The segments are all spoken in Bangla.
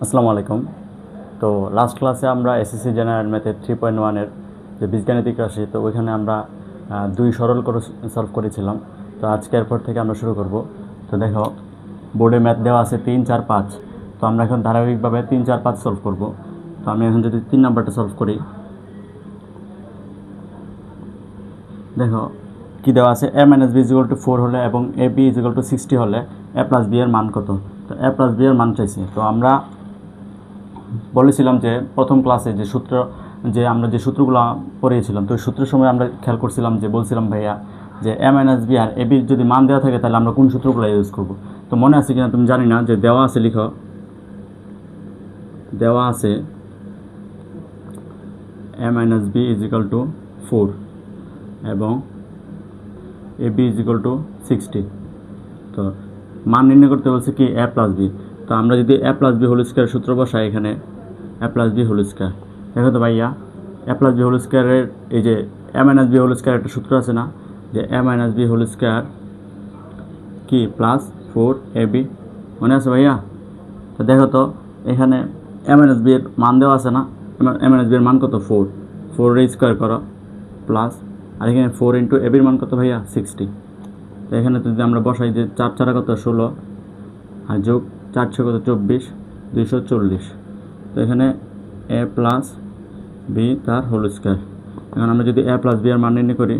আসসালামু আলাইকুম। তো লাস্ট ক্লাসে আমরা এসএসসি জেনারেল ম্যাথে 3.1 এর যে বীজগাণিতিক রাশি, তো ওইখানে আমরা দুই সরল করে সলভ করেছিলাম। তো আজকে এরপর থেকে আমরা শুরু করব। তো দেখো, বোর্ডে ম্যাথ দেওয়া আছে 3, 4, 5। তো আমরা এখন ধারাবাহিকভাবে 3, 4, 5 সলভ করব। তো আমি এখন যদি 3 নাম্বারটা সলভ করি, দেখো কি দেওয়া আছে, a - b = 4 হলে এবং ab = 60 হলে a + b এর মান কত। তো a + b এর মান চাইছি। তো আমরা বলেছিলাম যে প্রথম ক্লাসে যে আমরা যে সূত্রগুলো পড়িয়েছিলাম, তো ওই সূত্রের সময় আমরা খেয়াল করছিলাম যে বলছিলাম ভাইয়া যে a - b আর ab যদি মান দেওয়া থাকে তাহলে আমরা কোন সূত্রগুলো ইউজ করব। তো মনে আছে কিনা তুমি জানি না, যে দেওয়া আছে, লিখো, দেওয়া আছে a - b = 4 এবং ab = 60। তো মান নির্ণয় করতে বলছে কি a + b। তো আমরা যদি a + b হোল স্কয়ার সূত্র বসাই, এখানে a + b হোল স্কয়ার, দেখো তো ভাইয়া a + b হোল স্কয়ারের এই যে a - b হোল স্কয়ার একটা সূত্র আছে না, যে a - b হোল স্কয়ার কি প্লাস 4ab, মনে আছে ভাইয়া? তো দেখো তো এখানে a - b এর মান দেওয়া আছে না, a - b এর মান কত 4 এর স্কয়ার করো প্লাস, আর এখানে 4 × ab এর মান কত ভাইয়া 60। তো এখানে যদি আমরা বসাই যে 4 4 কত 16, আর যোগ 4 6 কত 24, 240। তো এখানে a + b তার হোল স্কয়ার। এখন আমরা যদি a + b এর মান নির্ণয় করি,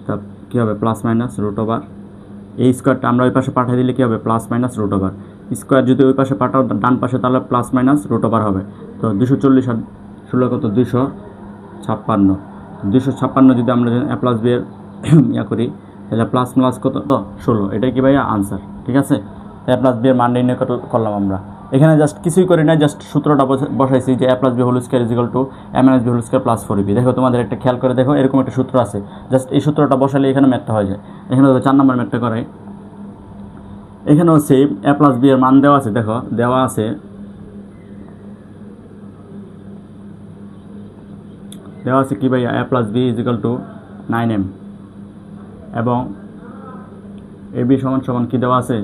তা কী হবে, প্লাস মাইনাস রুট ওভার এই স্কোয়ারটা আমরা ওই পাশে পাঠিয়ে দিলে কী হবে, plus minus root over. Square যদি ওই পাশে পাঠাও ডান পাশে, তাহলে প্লাস মাইনাস রুট ওভার হবে। তো 240 আর 16 কত 256। 256 যদি আমরা a + b এর ইয়া করি, তাহলে প্লাস প্লাস কত তো 16। এটাই কি ভাইয়া আনসার, ঠিক আছে? a + b এর মান নির্ণয় করলাম আমরা। এখানে জাস্ট কিছুই করি না, জাস্ট সূত্রটা বসাইছি যে a + b whole square = a - b whole square plus 4ab। দেখো তোমাদের একটা খেয়াল করে দেখো, এরকম একটা সূত্র আছে, জাস্ট এই সূত্রটা বসালে এখানে ম্যাথটা হয়ে যায়। এখানে 4 নম্বর ম্যাথটা করাই, এখানেও সেম a + b এর মান দেওয়া আছে। দেখো দেওয়া আছে কি ভাইয়া, a + b = 9m এবং ab সমান কি দেওয়া আছে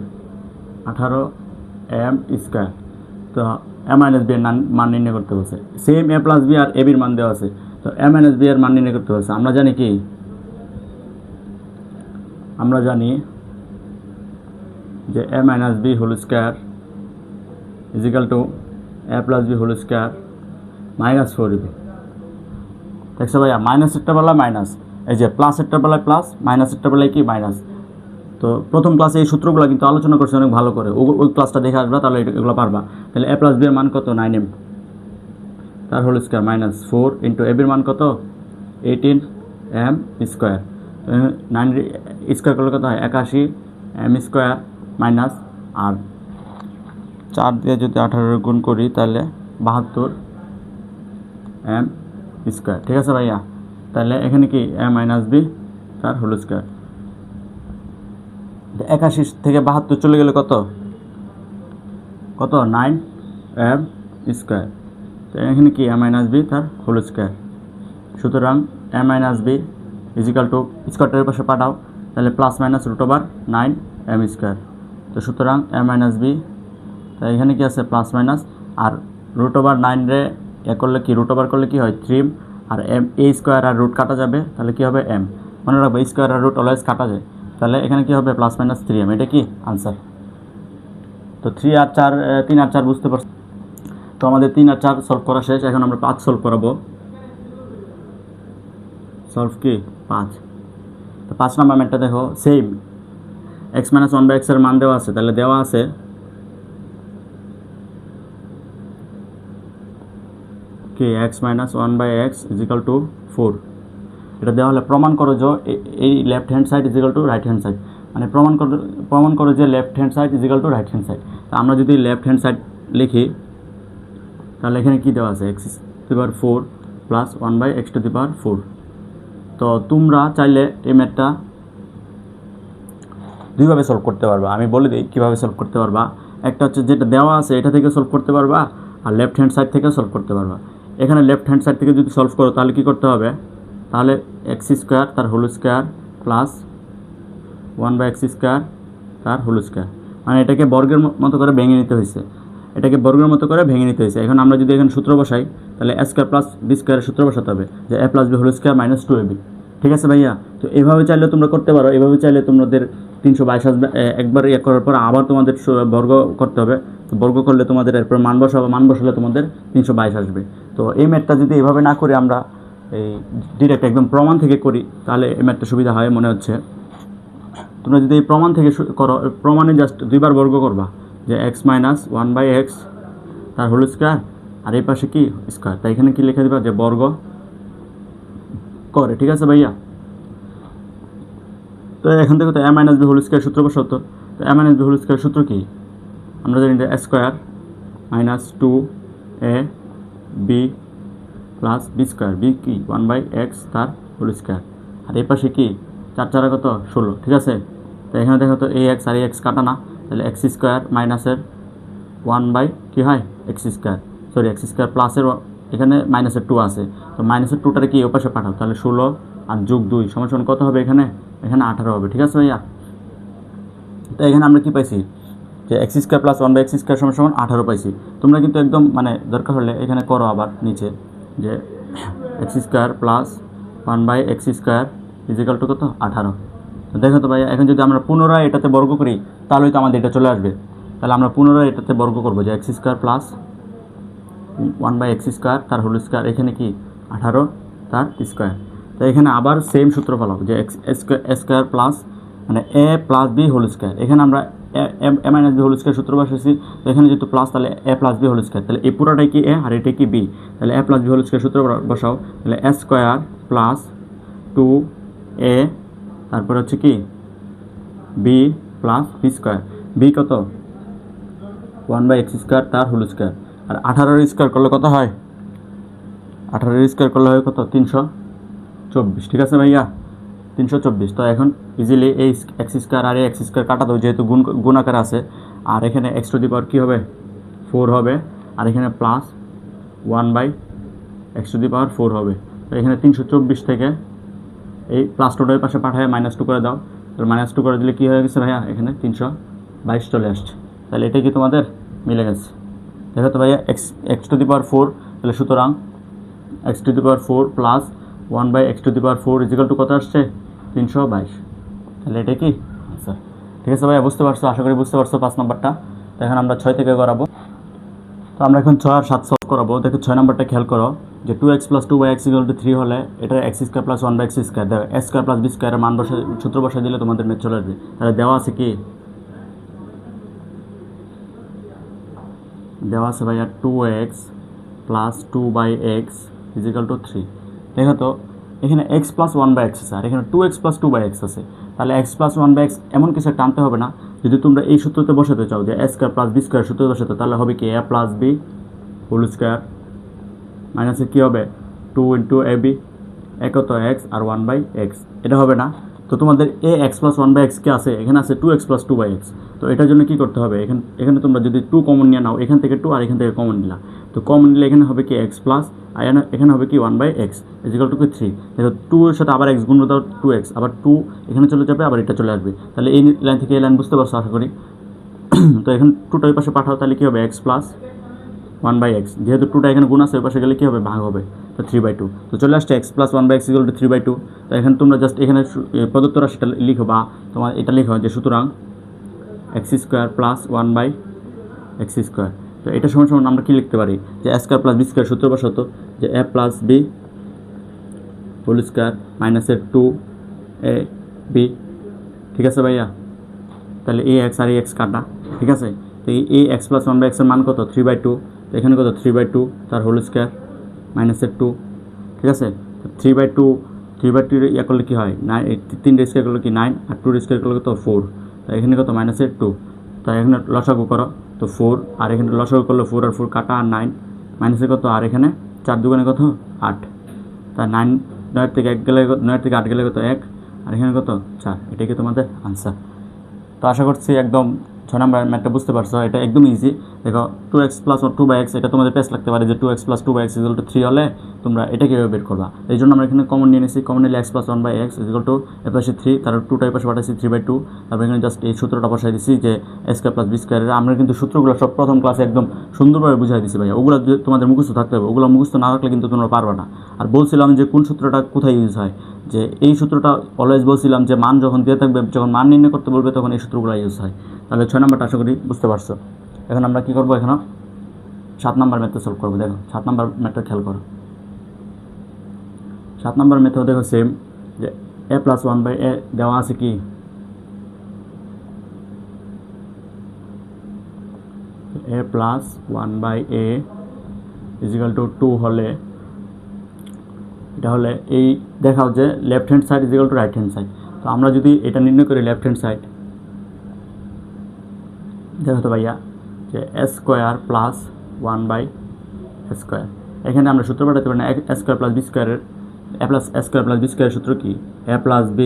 18m²। তো a - b এর মান নির্ণয় করতে বলছে। সেম a + b আর ab এর মান দেওয়া আছে। তো a - b এর মান নির্ণয় করতে বলছে। আমরা জানি কি, আমরা জানি যে a - b whole square = a + b whole square minus 4ab। দেখছো ভাইয়া, মাইনাসেরটা বেলায় মাইনাস, এই যে প্লাসেরটা বেলায় প্লাস, মাইনাসেরটা বেলায় কি মাইনাস। তো প্রথম ক্লাসে এই সূত্রগুলো কিন্তু আলোচনা করছে অনেক ভালো করে, ওই ক্লাসটা দেখে আসবা, তাহলে এগুলো পারবা। তাহলে a + b এর মান কত 9m তার হোল স্কয়ার মাইনাস 4 × ab এর মান কত 18m²। 9 স্কয়ার করলে কত হয় 81m² মাইনাস, আর 4 দিয়ে যদি 18 গুণ করি তাহলে 72m²। ঠিক আছে ভাইয়া? তাহলে এখানে কি a - b তার হোল স্কয়ার। 81 থেকে 72 চলে গেলে কত 9m²। তো এখানে কি a - b তার হোল স্কয়ার। সুতরাং a - b = স্কয়ারটার পাশে পাঠাও, তাহলে plus minus root over 9m²। তো সুতরাং a - b, তাই এখানে কি আছে প্লাস মাইনাস, আর রুট ওভার 9 রে করলে কি, রুট ওভার করলে কি হয় 3, আর a স্কোয়ার আর রুট কাটা যাবে, তাহলে কি হবে m। মনে রাখবো স্কোয়ার আর রুট অলওয়েজ কাটা যায়, তাহলে এখানে কি হবে প্লাস মাইনাস 3m। এটা কি আনসার। তো 3 আর 4, 3 আর 4 বুঝতে পারছি। তো আমাদের 3 আর 4 সলভ করা শেষ। এখন আমরা 5 সলভ করাবো। সলভ কি 5। তো 5 নাম্বার ম্যাথটা দেখো, সেম x - 1/x এর মান দেওয়া আছে। তাহলে দেওয়া আছে কি x - 1/x = 4। এটা দেওয়া হলে প্রমাণ করো যে এই left hand side = right hand side, মানে প্রমাণ করো যে left hand side = right hand side. তো আমরা যদি লেফট হ্যান্ড সাইড লিখি, তাহলে এখানে কি দেওয়া আছে x⁴ প্লাস 1/x⁴। তো তোমরা চাইলে এই ম্যাথটা দুইভাবে সলভ করতে পারবা। আমি বলে দিই কীভাবে সলভ করতে পারবা। একটা হচ্ছে যেটা দেওয়া আছে এটা থেকে সলভ করতে পারবা, আর লেফট হ্যান্ড সাইড থেকেও সলভ করতে পারবা। এখানে লেফট হ্যান্ড সাইড থেকে যদি সলভ করো, তাহলে কী করতে হবে, তাহলে x² তার হোল স্কয়ার প্লাস 1/x² তার হোল স্কয়ার, মানে এটাকে বর্গের মতো করে ভেঙে নিতে হয়েছে। এটাকে বর্গের মতো করে ভেঙে নিতে হয়েছে। এখন আমরা যদি এখানে সূত্র বসাই তাহলে এ স্কোয়ার প্লাস বি স্কোয়ারের সূত্র বসাতে হবে যে a plus b whole square minus 2ab। ঠিক আছে ভাইয়া? তো এভাবে চাইলে তোমরা করতে পারো, এভাবে চাইলে তোমাদের 322 আসবে। একবার ইয়ে করার পর আবার তোমাদের বর্গ করতে হবে। তো বর্গ করলে তোমাদের এরপর মান বসাবে, মান বসালে তোমাদের 322 আসবে। তো এই ম্যাথটা যদি এভাবে না করে আমরা এই ডিরেক্ট একদম প্রমাণ থেকে করি তাহলে এই ম্যাথটা সুবিধা হয় মনে হচ্ছে। তোমরা যদি এই প্রমাণ থেকে করো, প্রমাণে জাস্ট দুইবার বর্গ করবা যে এক্স মাইনাস 1/x তার হোল স্কোয়ার আর এই পাশে কি স্কোয়ার, তাই এখানে কি লিখে দিবা যে বর্গ করে। ঠিক আছে ভাইয়া? তো এখান থেকে তো a minus b whole square সূত্র বসাতো। তো a minus b whole square সূত্র কি আমরা জানি যে a square minus 2ab plus b square, b কি 1/x তার হোল স্কোয়ার আর এই পাশে কি 4 4 কত 16। ঠিক আছে? তো এখানে দেখো তো এই এক্স আর এই এক্স কাটা না, তাহলে এক্স স্কোয়ার মাইনাসের 1 কি হয় x square, sorry x square প্লাসের এখানে মাইনাসের 2 আছে, তো মাইনাসের 2টারে কি ওপাশে পাঠাও, তাহলে 16 আর যোগ 2 সমান কত হবে এখানে 18 হবে। ঠিক আছে ভাইয়া? তো এখানে আমরা কি পাইছি যে x square plus 1/x square সমান 18 পাইছি। তোমরা কিন্তু একদম মানে দরকার হলে এখানে করো আবার নিচে যে x square plus 1/x square equal to কত 18। তো দেখো তো ভাইয়া, এখন যদি আমরা পুনরায় এটাতে বর্গ করি তাহলেই তো আমাদের এটা চলে আসবে। তাহলে আমরা পুনরায় এটাতে বর্গ করবো যে x square plus 1/x square তার হোল স্কোয়ার, এখানে কি 18 তার স্কোয়ার। তো এখানে আবার সেম সূত্র ফলাবো যে এক্স স্কোয়ার প্লাস মানে এ প্লাস বি হোল স্কোয়ার, এখানে আমরা এ মাইনাস বি হোল স্কোয়ার সূত্র বসাইছি। তো এখানে যেহেতু প্লাস তাহলে এ প্লাস বি হোল স্কোয়ার, তাহলে এই পুরোটাই কি এ আর এটাই কি বি, তাহলে এ প্লাস বি হোল স্কোয়ার সূত্র বসাও। তাহলে এ স্কোয়ার প্লাস 2a তারপর হচ্ছে কি b plus b square, b কত 1/x স্কোয়ার তার হোল স্কোয়ার আর 18 স্কোয়ার করলে কত হয়, 18 স্কোয়ার করলে হয় কত 324। ঠিক আছে ভাইয়া? 324। তো এখন ইজিলি এই এক্স স্কোয়ার আর এক্স স্কোয়ার কাটা দেবো যেহেতু গুণ আকারে আছে, আর এখানে এক্স টু দি পাওয়ার কী হবে 4 হবে আর এখানে plus 1/x to the power 4 হবে। তো এখানে 324 থেকে এই প্লাস টুটার পাশে পাঠায় -2 করে দাও, তাহলে -2 করে দিলে কী হয়ে গেছে ভাইয়া এখানে 322 চলে আসছে। তাহলে এটাই কি তোমাদের মিলে গেছে। দেখো তো ভাইয়া এক্স টু দি পাওয়ার 4, তাহলে সুতরাং x to the power 4 plus 1/x to the power 4 equal to কত আসছে 322। তাহলে এটা কি আনসার। ঠিক আছে ভাইয়া? বুঝতে পারছো? আশা করি বুঝতে পারছো 5 নম্বরটা। তো এখন আমরা 6 থেকে করাবো। তো আমরা এখন 6 আর 7 সলভ করাবো। দেখো 6 নম্বরটা খেয়াল করো যে 2x প্লাস 2y(x = 3 হলে এটা x square plus 1/x square, দেখো এ স্কোয়ার প্লাস বি স্কোয়ারের মান বসে সূত্র বসে দিলে তোমাদের ম্যাথ চলে আসবে। তাহলে দেওয়া আছে কি, দেওয়া আছে ভাইয়া 2x প্লাস 2/x = 3। দেখো তো এখানে x প্লাস 1/x আছে আর এখানে 2x প্লাস 2/x আছে, তাহলে x প্লাস 1/x এমন কিছু একটা আনতে হবে না। যদি তোমরা এই সূত্রতে বসাতে চাও যে a square plus b square সূত্রে বসাতে, তাহলে হবে কি এ প্লাস বি হোল স্কোয়ার মাইনাসে কী হবে 2 × ab এ কত x আর 1/x, এটা হবে না। তো তোমাদের এ এক্স প্লাস 1/x কে আছে, এখানে আছে 2x প্লাস 2/x। তো এটার জন্য কী করতে হবে, এখানে তোমরা যদি 2 কমন নিয়ে নাও, এখান থেকে 2 আর এখান থেকে কমন নিলা, তো কমন নিলে এখানে হবে কি এক্স প্লাস আর এখানে হবে কি 1/x = 3। দেখো 2 এর সাথে আবার x গুণ দাও 2x, আবার 2 এখানে চলে যাবে আবার এটা চলে আসবে। তাহলে এই লাইন থেকে এই লাইন বুঝতে পারছো আশা করি। তো এখন 2টা ওই পাশে পাঠাও, তাহলে কী হবে x প্লাস 1/x, যেহেতু 2টা এখানে গুণ আছে ওই পাশে গেলে কী হবে ভাগ হবে, তো 3/2। তো চলে আসছে x প্লাস 1/x = 3/2। তো এখানে তোমরা জাস্ট এখানে প্রদত্ত রাশিটা লিখো বা তোমার এটা লিখো যে সুতরাং x square plus 1/x square. তো এটা সমান সমান আমরা কী লিখতে পারি যে a square plus b square সূত্র বসাতো যে a plus b whole square মাইনাসের 2ab। ঠিক আছে ভাইয়া? তাহলে এই এক্স আর এই এক্স কাটা, ঠিক আছে। তো এই এক্স প্লাস 1/x এর মান কত 3/2, তো এখানে কত 3/2 তার হোল স্কোয়ার মাইনাসের 2। ঠিক আছে? তো 3/2 ইয়া করলে কী হয় 9, 3 স্কোয়ার করলে কি 9 আর 2 স্কোয়ার করলে কত 4। তো এখানে কত -2, তো এখানে লসাগু করো তো 4 আর এখানে লসাগু করলে 4 আর 4 কাটা আর 9 মাইনাসে কত আর এখানে 4 দুগুণে কত 8, তা 9 থেকে 1 গেলে 9 থেকে 8 গেলে কত 1 আর এখানে কত 4। এটাই কি তোমাদের আনসার। তো আশা করছি একদম 6 নাম্বার ম্যাথটা বুঝতে পারছো, এটা একদম ইজি। দেখো 2x প্লাস 2/x, এটা তোমাদের পেস লাগতে পারে যে 2x plus 2/x equal to 3 হলে তোমরা এটা কীভাবে বের করবা। এই জন্য আমরা এখানে কমন নিয়ে নিয়েছি, কমন নিলে x plus 1/x equal to এ পাশে 3, তারপর 2টা এই পাশে পাঠাচ্ছি 3/2, তারপর এখানে জাস্ট এই সূত্রটা বসাই দিচ্ছি যে a স্কয়ার প্লাস b স্কয়ারের। আমরা কিন্তু সূত্রগুলো সব প্রথম ক্লাসে একদম সুন্দরভাবে বুঝাই দিচ্ছি ভাই, ওগুলো তোমাদের মুখস্থ থাকতে হবে, ওগুলো মুখস্থ না রাখলে কিন্তু তোমরা পারবে না। আর বলছিলাম যে কোন সূত্রটা কোথায় ইউজ হয়, যে এই সূত্রটা অলওয়েজ বলছিলাম যে মান যখন দিয়ে থাকবে, যখন মান নির্ণয় করতে বলবে তখন এই সূত্রগুলো ইউজ হয়। তাহলে 6 নাম্বারটা আশা করি বুঝতে পারছো। এখন আমরা কী করবো, এখানে 7 নাম্বার ম্যাথড সলভ করবো। দেখো 7 নাম্বার ম্যাথড খেয়াল করো। 7 নাম্বার মেথড দেখো সেম, যে a প্লাস 1/a দেওয়া আছে কি, a plus 1/a is equal two 2 হলে এটা হলে এই দেখাও যে left hand side equal to right hand side. তো আমরা যদি এটা নির্ণয় করি লেফট হ্যান্ড সাইড, দেখো তো ভাইয়া যে a square plus 1/a square, এখানে আমরা সূত্র পাঠাতে পারি না, a স্কোয়ার প্লাস b স্কোয়ারের a plus a square plus b স্কোয়ারের সূত্র কি, a plus b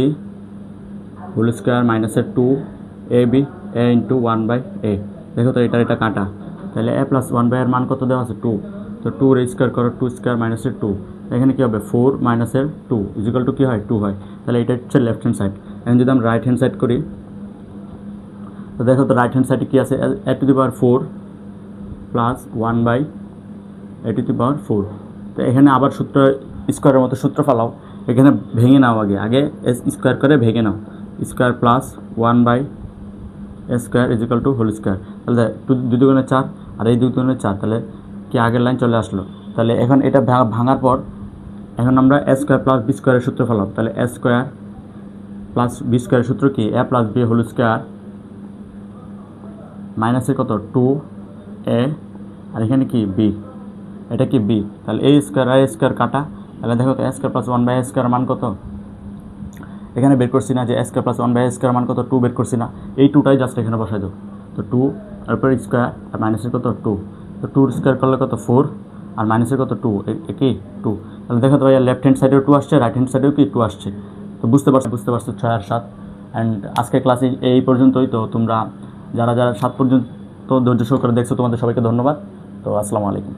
whole square মাইনাসের 2ab a ইন্টু 1/a। দেখো তো এটা কাটা, তাহলে a প্লাস 1/a এর মান কত দেওয়া আছে 2, তো 2 স্কোয়ার করো 2 স্কোয়ার মাইনাসের 2, এখানে কী হবে 4 মাইনাসের 2 ইজিক্যাল টু কী হয় 2 হয়। তাহলে এটা হচ্ছে লেফট হ্যান্ড সাইড। এখন যদি আমরা রাইট হ্যান্ড সাইড করি, তো দেখো তো রাইট হ্যান্ড সাইডে কী আছে, a to the power 4 plus 1/a to the power 4। তো এখানে আবার সূত্র স্কোয়ারের মতো সূত্র ফালাও, এখানে ভেঙে নাও, আগে স্কোয়ার করে ভেঙে নাও, square plus 1/a square equal to whole square. তাহলে 2 দুগুণে 4 আর এই 2 দুগুণে 4, তাহলে কি আগের লাইন চলে আসলো। তাহলে এখন এটা ভাঙার পর এখন আমরা a স্কোয়ার প্লাস b স্কোয়ারের সূত্র ফেলাম, তাহলে a স্কোয়ার প্লাস b স্কোয়ারের সূত্র কি, a plus b whole square মাইনাসের কত 2a, আর এখানে কি b, এটা কি b, তাহলে a স্কোয়ার কাটা, তাহলে দেখো তো a square plus 1/a square মান কত, এখানে বের করছি না যে a square plus 1/a square মান কত 2 বের করছি না, এই 2টাই জাস্ট এখানে বসাই দাও। তো 2 তারপর স্কোয়ার আর মাইনাসের কত 2, তো 2 স্কোয়ার করলে কত 4 আর মাইনাসের কত 2, একই 2। তাহলে দেখো তো ভাইয়া লেফট হ্যান্ড সাইডেও 2 আসছে, রাইট হ্যান্ড সাইডেও কি 2 আসছে। তো বুঝতে পারছো 6 আর 7। অ্যান্ড আজকের ক্লাসে এই পর্যন্তই। তো তোমরা যারা 7 পর্যন্ত ধৈর্য সহকারে দেখছো তোমাদের সবাইকে ধন্যবাদ। তো আসসালামু আলাইকুম।